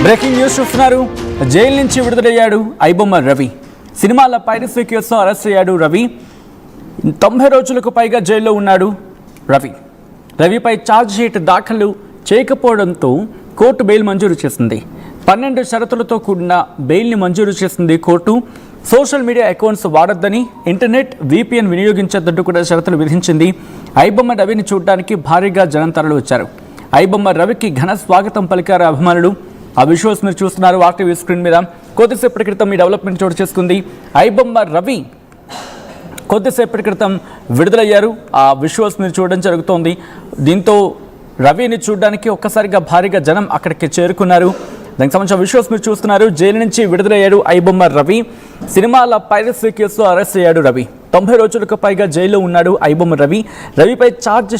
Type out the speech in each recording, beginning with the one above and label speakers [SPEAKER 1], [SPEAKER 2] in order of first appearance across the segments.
[SPEAKER 1] Breaking news చూస్తున్నారు. Jail నుంచి విడుదలయ్యాడు ఐబొమ్మ రవి. సినిమాల పైరసీ కేసులో అరెస్ట్ అయ్యాడు రవి. 90 రోజులకు పైగా జైల్లో ఉన్నాడు రవిపై ఛార్జ్ షీట్ దాఖలు చేయకపోవడంతో కోర్టు బెయిల్ మంజూరు చేసింది. 12 షరతులతో కూడిన బెయిల్ని మంజూరు చేసింది కోర్టు. సోషల్ మీడియా అకౌంట్స్ వాడొద్దని, ఇంటర్నెట్ VPN వినియోగించొద్దంటూ కూడా షరతులు విధించింది. ఐబొమ్మ రవిని చూడడానికి భారీగా జనం తరలి వచ్చారు. ఐబొమ్మ రవికి ఘన స్వాగతం పలికారు అభిమానులు. ఆ విజువల్స్ మీరు చూస్తున్నారు RTV స్క్రీన్ మీద. కొద్దిసేపటి క్రితం ఈ డెవలప్మెంట్ చోటు చేసుకుంది. ఐబొమ్మ రవి కొద్దిసేపటి క్రితం విడుదలయ్యారు. ఆ విజువల్స్ మీరు చూడడం జరుగుతోంది. దీంతో రవిని చూడడానికి ఒక్కసారిగా భారీగా జనం అక్కడికి చేరుకున్నారు. దానికి సంబంధించిన విజువల్స్ మీరు చూస్తున్నారు. జైలు నుంచి విడుదలయ్యాడు ఐబొమ్మ రవి. సినిమాల పైరసీ కేసులో అరెస్ట్ అయ్యాడు రవి. 90 రోజులకు పైగా జైల్లో ఉన్నాడు ఐబొమ్మ రవి. రవిపై ఛార్జ్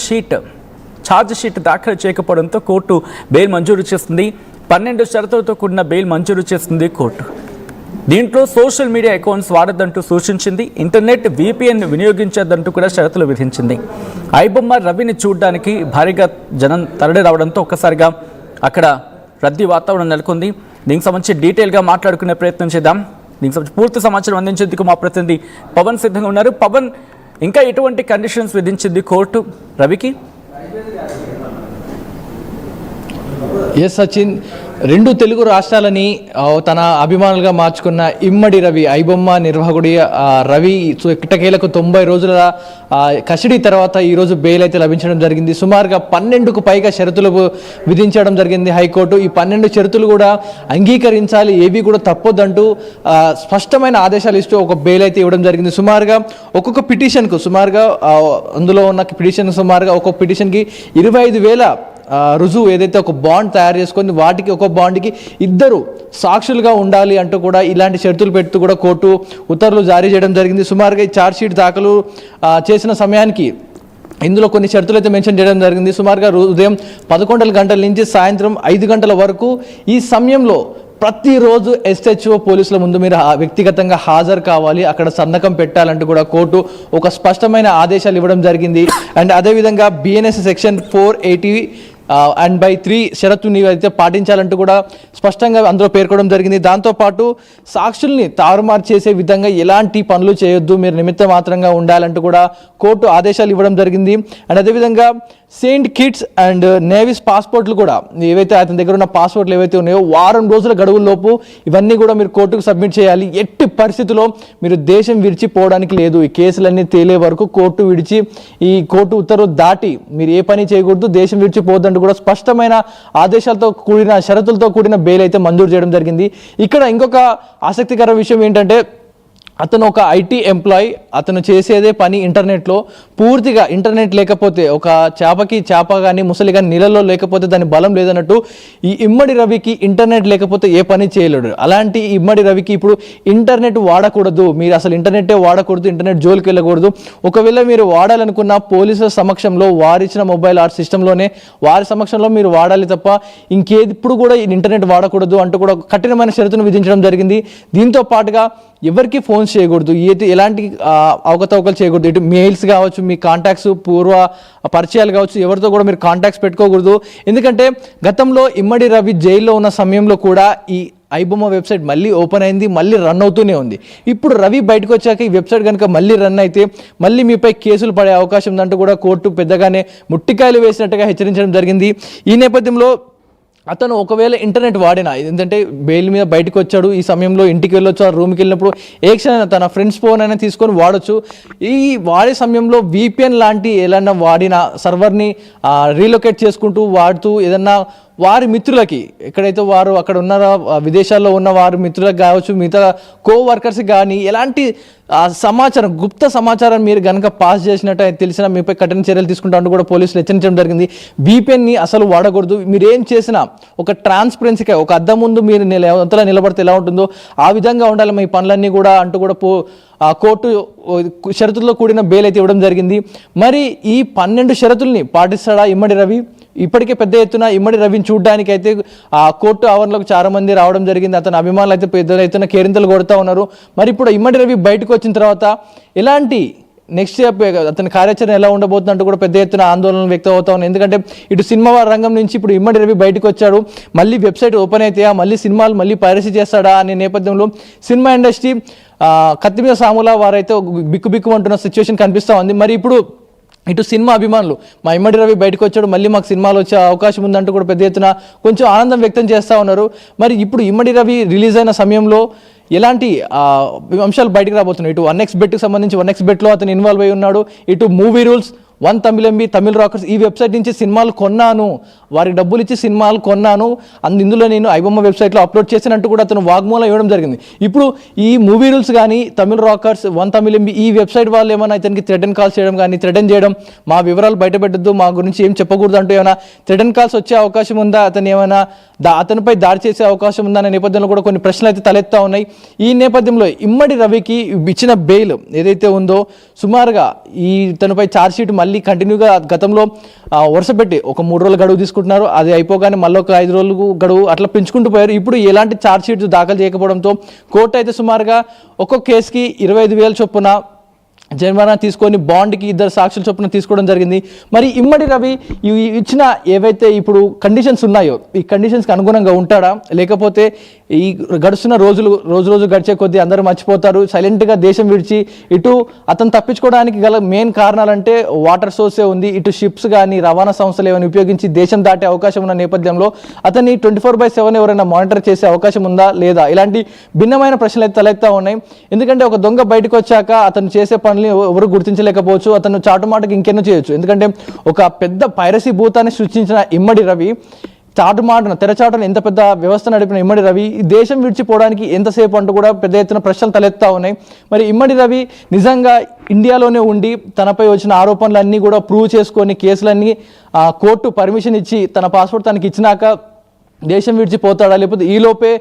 [SPEAKER 1] షీట్ దాఖలు చేయకపోవడంతో కోర్టు బెయిల్ మంజూరు చేస్తుంది. 12 షరతులతో కూడిన బెయిల్ మంజూరు చేస్తుంది కోర్టు. దీంట్లో సోషల్ మీడియా అకౌంట్స్ వాడొద్దంటూ సూచించింది. ఇంటర్నెట్ VPN వినియోగించొద్దంటూ కూడా షరతులు విధించింది. ఐబొమ్మ రవిని చూడడానికి భారీగా జనం తరలి రావడంతో ఒక్కసారిగా అక్కడ రద్దీ వాతావరణం నెలకొంది. దీనికి సంబంధించి డీటెయిల్గా మాట్లాడుకునే ప్రయత్నం చేద్దాం. దీనికి సంబంధించి పూర్తి సమాచారం అందించేందుకు మా ప్రతినిధి పవన్ సిద్ధంగా ఉన్నారు. పవన్, ఇంకా ఎటువంటి కండిషన్స్ విధించింది కోర్టు రవికి?
[SPEAKER 2] ఎస్ సచిన్, 2 తెలుగు రాష్ట్రాలని తన అభిమానులుగా మార్చుకున్న ఇమ్మడి రవి, ఐబొమ్మ నిర్వాహకుడి రవి ఇటకేలకు 90 రోజుల కస్టడీ తర్వాత ఈరోజు బెయిల్ అయితే లభించడం జరిగింది. సుమారుగా 12కు పైగా షరతులు విధించడం జరిగింది హైకోర్టు. ఈ 12 షరతులు కూడా అంగీకరించాలి, ఏవి కూడా తప్పొద్దంటూ స్పష్టమైన ఆదేశాలు ఇస్తూ ఒక బెయిల్ అయితే ఇవ్వడం జరిగింది. సుమారుగా ఒక్కొక్క పిటిషన్కు అందులో ఉన్న పిటిషన్ సుమారుగా ఒక్కొక్క పిటిషన్కి 25,000 రుజువు ఏదైతే ఒక బాండ్ తయారు చేసుకొని వాటికి ఒక బాండ్కి 2 సాక్షులుగా ఉండాలి అంటూ కూడా ఇలాంటి షరతులు పెడుతూ కూడా కోర్టు ఉత్తర్వులు జారీ చేయడం జరిగింది. సుమారుగా ఈ ఛార్జ్ షీట్ దాఖలు చేసిన సమయానికి ఇందులో కొన్ని షరతులు అయితే మెన్షన్ చేయడం జరిగింది. సుమారుగా ఉదయం 11 గంటల నుంచి సాయంత్రం 5 గంటల వరకు ఈ సమయంలో ప్రతిరోజు SHO పోలీసుల ముందు మీరు వ్యక్తిగతంగా హాజరు కావాలి, అక్కడ సంతకం పెట్టాలంటూ కూడా కోర్టు ఒక స్పష్టమైన ఆదేశాలు ఇవ్వడం జరిగింది. అండ్ అదేవిధంగా BNS సెక్షన్ 480/3 షరతుని అయితే పాటించాలంటూ కూడా స్పష్టంగా అందులో పేర్కొనడం జరిగింది. దాంతోపాటు సాక్షుల్ని తారుమారు చేసే విధంగా ఎలాంటి పనులు చేయొద్దు, మీరు నిమిత్త మాత్రంగా ఉండాలంటూ కూడా కోర్టు ఆదేశాలు ఇవ్వడం జరిగింది. అండ్ అదేవిధంగా సెయింట్ కిట్స్ అండ్ నేవీస్ పాస్పోర్ట్లు కూడా ఏవైతే అతని దగ్గర ఉన్న పాస్పోర్ట్లు ఏవైతే ఉన్నాయో వారం రోజుల గడువుల్లోపు ఇవన్నీ కూడా మీరు కోర్టుకు సబ్మిట్ చేయాలి. ఎట్టి పరిస్థితుల్లో మీరు దేశం విడిచిపోవడానికి లేదు. ఈ కేసులన్నీ తేలే వరకు ఈ కోర్టు ఉత్తర్వు దాటి మీరు ఏ పని చేయకూడదు, దేశం విడిచిపోవద్దంటూ కూడా స్పష్టమైన ఆదేశాలతో కూడిన షరతులతో కూడిన బెయిల్ అయితే మంజూరు చేయడం జరిగింది. ఇక్కడ ఇంకొక ఆసక్తికర విషయం ఏంటంటే, అతను ఒక IT ఎంప్లాయీ, అతను చేసేదే పని ఇంటర్నెట్లో. పూర్తిగా ఇంటర్నెట్ లేకపోతే ఒక చేపకి చేప కానీ ముసలి కానీ నీళ్ళలో లేకపోతే దాని బలం లేదన్నట్టు ఈ ఇమ్మడి రవికి ఇంటర్నెట్ లేకపోతే ఏ పని చేయలేడు. అలాంటి ఇమ్మడి రవికి ఇప్పుడు ఇంటర్నెట్ వాడకూడదు, మీరు అసలు ఇంటర్నెట్టే వాడకూడదు, ఇంటర్నెట్ జోలికి వెళ్ళకూడదు. ఒకవేళ మీరు వాడాలనుకున్న పోలీసుల సమక్షంలో వారిచ్చిన మొబైల్ సిస్టంలోనే వారి సమక్షంలో మీరు వాడాలి తప్ప ఇంకేప్పుడు కూడా ఇంటర్నెట్ వాడకూడదు అంటూ కూడా కఠినమైన షరతును విధించడం జరిగింది. దీంతో పాటుగా ఎవరికి ఫోన్స్ చేయకూడదు, ఎలాంటి అవకతవకలు చేయకూడదు. ఇటు మెయిల్స్ కావచ్చు, మీ కాంటాక్ట్స్ పూర్వ పరిచయాలు కావచ్చు, ఎవరితో కూడా మీరు కాంటాక్ట్స్ పెట్టుకోకూడదు. ఎందుకంటే గతంలో ఇమ్మడి రవి జైల్లో ఉన్న సమయంలో కూడా ఈ ఐబొమ్మ వెబ్సైట్ మళ్ళీ ఓపెన్ అయింది, మళ్ళీ రన్ అవుతూనే ఉంది. ఇప్పుడు రవి బయటకు వచ్చాక ఈ వెబ్సైట్ కనుక మళ్ళీ రన్ అయితే మళ్ళీ మీపై కేసులు పడే అవకాశం ఉందంటూ కూడా కోర్టు పెద్దగానే ముట్టికాయలు వేసినట్టుగా హెచ్చరించడం జరిగింది. ఈ నేపథ్యంలో అతను ఒకవేళ ఇంటర్నెట్ వాడినా, ఏంటంటే బెయిల్ మీద బయటకు వచ్చాడు, ఈ సమయంలో ఇంటికి వెళ్ళొచ్చు, ఆ రూమ్కి వెళ్ళినప్పుడు ఏ క్షణం తన ఫ్రెండ్స్ ఫోన్ అయినా తీసుకొని వాడచ్చు. ఈ వాడే సమయంలో VPN లాంటి ఏదైనా వాడిన సర్వర్ని రీలొకేట్ చేసుకుంటూ వాడుతూ ఏదన్నా వారి మిత్రులకి, ఎక్కడైతే వారు అక్కడ ఉన్నారో విదేశాల్లో ఉన్న వారి మిత్రులకు కావచ్చు, మిగతా కోవర్కర్స్కి కానీ ఎలాంటి సమాచారం, గుప్త సమాచారం మీరు కనుక పాస్ చేసినట్టు తెలిసినా మీపై కఠిన చర్యలు తీసుకుంటా కూడా పోలీసులు హెచ్చరించడం జరిగింది. VPNని అసలు వాడకూడదు. మీరు ఏం చేసినా ఒక ట్రాన్స్పరెన్సీగా, ఒక అద్దం ముందు మీరు ఎంతలా నిలబడితే ఎలా ఉంటుందో ఆ విధంగా ఉండాలి మీ పనులన్నీ కూడా అంటూ కూడా కోర్టు షరతుల్లో కూడిన బెయిల్ అయితే ఇవ్వడం జరిగింది. మరి ఈ 12 షరతుల్ని పాటిస్తాడా ఇమ్మడి రవి? ఇప్పటికే పెద్ద ఎత్తున ఇమ్మడి రవిని చూడడానికి అయితే ఆ కోర్టు ఆవరణలోకి చాలా మంది రావడం జరిగింది. అతని అభిమానులు అయితే పెద్ద ఎత్తున కేరింతలు కొడుతూ ఉన్నారు. మరి ఇప్పుడు ఇమ్మడి రవి బయటకు వచ్చిన తర్వాత ఎలాంటి నెక్స్ట్ అతని కార్యాచరణ ఎలా ఉండబోతుందంటూ కూడా పెద్ద ఎత్తున ఆందోళన వ్యక్తం అవుతా ఉన్నాయి. ఎందుకంటే ఇటు సినిమా రంగం నుంచి ఇప్పుడు ఇమ్మడి రవి బయటకు వచ్చాడు, మళ్ళీ వెబ్సైట్ ఓపెన్ అవుతాయా, మళ్ళీ సినిమాలు మళ్ళీ పైరసీ చేస్తాడా అనే నేపథ్యంలో సినిమా ఇండస్ట్రీ కత్తి మీద సాముల వారైతే బిక్కు అంటున్న సిచ్యువేషన్ కనిపిస్తూ ఉంది. మరి ఇప్పుడు ఇటు సినిమా అభిమానులు మా ఇమ్మడి రవి బయటకు వచ్చాడు, మళ్ళీ మాకు సినిమాలు వచ్చే అవకాశం ఉందంటూ కూడా పెద్ద ఎత్తున కొంచెం ఆనందం వ్యక్తం చేస్తూ ఉన్నారు. మరి ఇప్పుడు ఇమ్మడి రవి రిలీజ్ అయిన సమయంలో ఎలాంటి అంశాలు బయటకు రాబోతున్నాయి? ఇటు 1xBet బెట్కి సంబంధించి 1xBet బెట్లో అతను ఇన్వాల్వ్ అయి ఉన్నాడు. ఇటు మూవీ రూల్స్, 1 తమిళ రాకర్స్ ఈ వెబ్సైట్ నుంచి సినిమాలు కొన్నాను, వారికి డబ్బులు ఇచ్చి సినిమాలు కొన్నాను, ఇందులో నేను ఐబొమ్మ వెబ్సైట్లో అప్లోడ్ చేసినట్టు కూడా అతను వాగ్మూలం ఇవ్వడం జరిగింది. ఇప్పుడు ఈ మూవీ రూల్స్ కానీ తమిళ రాకర్స్ 1 ఈ వెబ్సైట్ వాళ్ళు ఏమైనా ఇతనికి థ్రెటన్ కాల్స్ చేయడం కానీ థ్రెటన్ చేయడం, మా వివరాలు బయటపెట్టద్దు, మా గురించి ఏం చెప్పకూడదు అంటూ ఏమైనా థ్రెటన్ కాల్స్ వచ్చే అవకాశం ఉందా, అతను ఏమైనా అతనిపై దాడి చేసే అవకాశం ఉందా అనే నేపథ్యంలో కూడా కొన్ని ప్రశ్నలు అయితే తలెత్తా ఉన్నాయి. ఈ నేపథ్యంలో ఇమ్మడి రవికి ఇచ్చిన బెయిల్ ఏదైతే ఉందో సుమారుగా ఈ తనపై ఛార్జ్షీట్ మళ్ళీ కంటిన్యూగా గతంలో వరుస పెట్టి ఒక 3 రోజుల గడువు తీసుకుంటున్నారు, అది అయిపోగానే మళ్ళీ ఒక 5 రోజులు గడువు అట్లా పెంచుకుంటూ పోయారు. ఇప్పుడు ఎలాంటి ఛార్జ్షీట్స్ దాఖలు చేయకపోవడంతో కోర్టు అయితే సుమారుగా ఒక్కొక్క కేసుకి 25,000 చొప్పున జరిమానా తీసుకొని బాండ్కి 2 సాక్షుల చొప్పున తీసుకోవడం జరిగింది. మరి ఇమ్మడి రవి ఇచ్చిన ఏవైతే ఇప్పుడు కండిషన్స్ ఉన్నాయో ఈ కండిషన్స్కి అనుగుణంగా ఉంటాడా, లేకపోతే ఈ గడుస్తున్న రోజు గడిచే కొద్దీ అందరూ మర్చిపోతారు, సైలెంట్గా దేశం విడిచి ఇటు అతను తప్పించుకోవడానికి గల మెయిన్ కారణాలంటే వాటర్ సోర్సే ఉంది, ఇటు షిప్స్ కానీ రవాణా సంస్థలు ఏమైనా ఉపయోగించి దేశం దాటే అవకాశం ఉన్న నేపథ్యంలో అతన్ని 24/7 ఎవరైనా మానిటర్ చేసే అవకాశం ఉందా లేదా, ఇలాంటి భిన్నమైన ప్రశ్నలు అయితే తలెత్తా ఉన్నాయి. ఎందుకంటే ఒక దొంగ బయటకు వచ్చాక అతను చేసే పనులు ఎవరు గుర్తించలేకపోవచ్చు, అతను చాటుమాటకి ఇంకెన్నో చేయొచ్చు. ఎందుకంటే ఒక పెద్ద పైరసీ భూతాన్ని సృష్టించిన ఇమ్మడి రవి తెరచాటును ఎంత పెద్ద వ్యవస్థ నడిపిన ఇమ్మడి రవి ఈ దేశం విడిచిపోవడానికి ఎంతసేపు అంటూ కూడా పెద్ద ఎత్తున ప్రశ్నలు తలెత్తా ఉన్నాయి. మరి ఇమ్మడి రవి నిజంగా ఇండియాలోనే ఉండి తనపై వచ్చిన ఆరోపణలన్నీ కూడా ప్రూవ్ చేసుకొని కేసులన్నీ కోర్టు పర్మిషన్ ఇచ్చి తన పాస్పోర్ట్ తనకి ఇచ్చినాక దేశం విడిచిపోతాడా, లేకపోతే ఈలోపే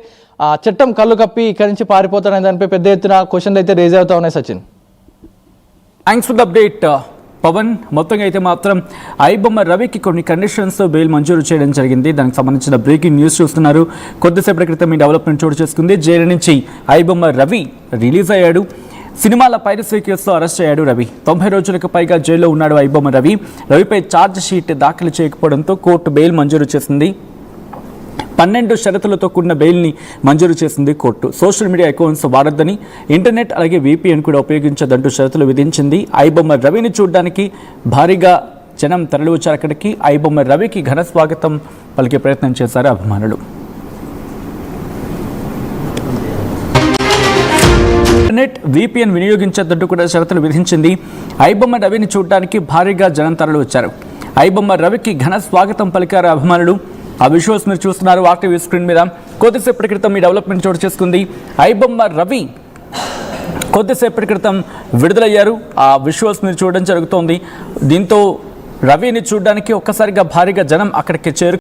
[SPEAKER 2] చట్టం కళ్ళు కప్పి ఇక్కడి నుంచి పారిపోతాడనే దానిపై పెద్ద ఎత్తున క్వశ్చన్లు అయితే రేజ్ అవుతా ఉన్నాయి. Sachin,
[SPEAKER 1] thanks for the update Pavan. మొత్తంగా అయితే మాత్రం ఐబొమ్మ రవికి కొన్ని కండిషన్స్ బెయిల్ మంజూరు చేయడం జరిగింది. దానికి సంబంధించిన బ్రేకింగ్ న్యూస్ చూస్తున్నారు. కొద్దిసేపటి క్రితం ఈ డెవలప్మెంట్ చోటు చేసుకుంది. జైలు నుంచి ఐబొమ్మ రవి రిలీజ్ అయ్యాడు. సినిమాల పైరసీ కేసులో అరెస్ట్ అయ్యాడు రవి. 90 రోజులకు పైగా జైల్లో ఉన్నాడు ఐబొమ్మ రవి. రవిపై ఛార్జ్ షీట్ దాఖలు చేయకపోవడంతో కోర్టు బెయిల్ మంజూరు చేసింది. 12 షరతులతో కూడిన బెయిల్ని మంజూరు చేసింది కోర్టు. సోషల్ మీడియా అకౌంట్స్ వాడొద్దని, ఇంటర్నెట్ అలాగే VPN కూడా ఉపయోగించదంటూ షరతులు విధించింది. ఐబొమ్మ రవిని చూడడానికి భారీగా జనం తరలివచ్చారు. అక్కడికి ఐబొమ్మ రవికి ఘన స్వాగతం పలికే ప్రయత్నం చేశారు అభిమానులు. ఇంటర్నెట్ VPN వినియోగించద్దంటూ కూడా షరతులు విధించింది. ఐబొమ్మ రవిని చూడడానికి భారీగా జనం తరలివచ్చారు. ఐబొమ్మ రవికి ఘన స్వాగతం పలికారు అభిమానులు. ఆ విజువల్స్ మీరు చూస్తున్నారు ఆర్టీవీ స్క్రీన్ మీద. కొద్దిసేపటి క్రితం ఈ డెవలప్మెంట్ చోటు చేసుకుంది. ఐబొమ్మ రవి కొద్దిసేపటి క్రితం విడుదలయ్యారు. ఆ విజువల్స్ మీరు చూడడం జరుగుతోంది. దీంతో రవిని చూడడానికి ఒక్కసారిగా భారీగా జనం అక్కడికి చేరు